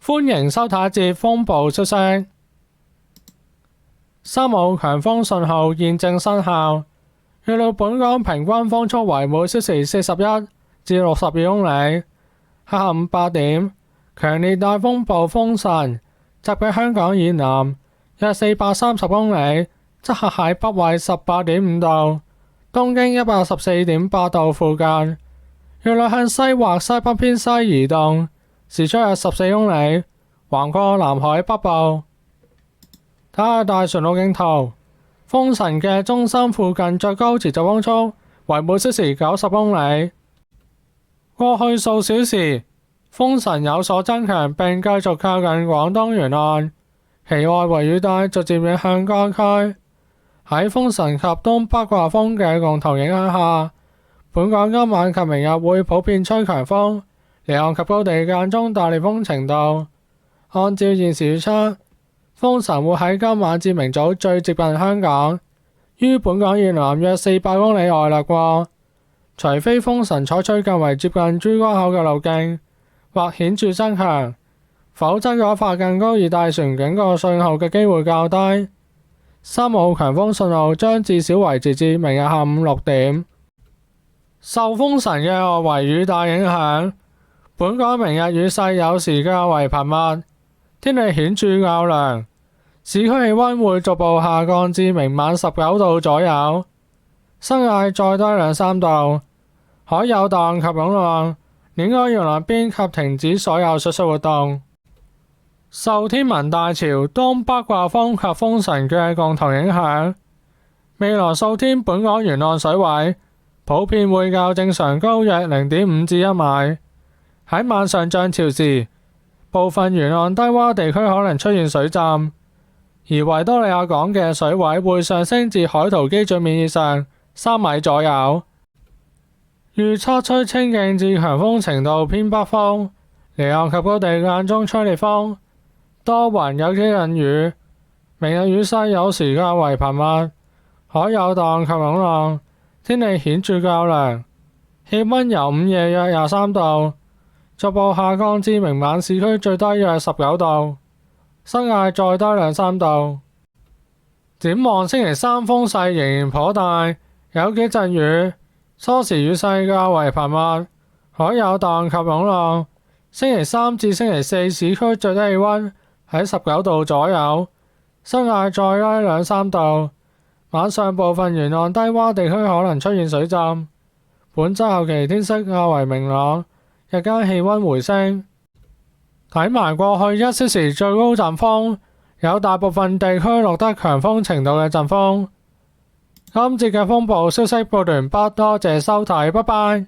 歡迎收睇一節風暴消息。3號強風信號現正生效，預料本港平均風速為每小時41至62公里。下午8點，強烈大風暴風神集喺香港以南約430公里，即係喺北緯18.5度、東經114.8度附近。預料向西或西北偏西移動，時速約14公里，橫過南海北部。睇下大船路徑圖，風神嘅中心附近最高持續風速為每小時90公里。過去數小時，風神有所增強並繼續靠近廣東沿岸，其外圍雨帶逐漸影響該區。喺風神及東北季候風嘅共同影響下，本港今晚及明日會普遍吹強風，離岸及高地間中大烈風程度。按照現時預測，風神會喺今晚至明早最接近香港，於本港以南約400公里外掠過。除非風神採取更為接近珠江口嘅路徑，或顯著增強，否則嘅話發更高熱帶船警告信號嘅機會較低。3號強風信號將至少維持至明日下午6點。受風神嘅外圍雨帶影響，本港明日雨勢有時較為頻密，天氣顯著較涼，市區氣溫會逐步下降至明晚19度左右，新界再低2-3度，海有大及湧浪，應該沿岸邊及停止所有水上活動。受天文大潮、東北季候風及風神嘅共同影響，未來數天本港沿岸水位普遍會較正常高約0.5至1米。喺晚上漲潮時，部分沿岸低洼地區可能出現水浸，而維多利亞港嘅水位會上升至海圖基準面以上3米左右。預測吹清勁至強風程度偏北風，離岸及高地間中吹烈風，多雲有幾陣雨。明日雨勢有時較為頻密，海有蕩及湧浪，天氣顯著較涼，氣溫由午夜約23度逐步下降至明晚市區最低約19度，新界再低2-3度。展望星期三風勢仍然頗大，有幾陣雨，初時雨勢較為頻密，海有蕩及湧浪。星期三至星期四市區最低氣溫喺19度左右，新界再低2-3度。晚上部分沿岸低洼地區可能出現水浸。本週後期天色較為明朗，日間氣溫回升。睇埋過去1小時最高陣風，有大部分地區錄得強風程度嘅陣風。今節嘅風暴消息報完畢，多謝收睇，拜拜。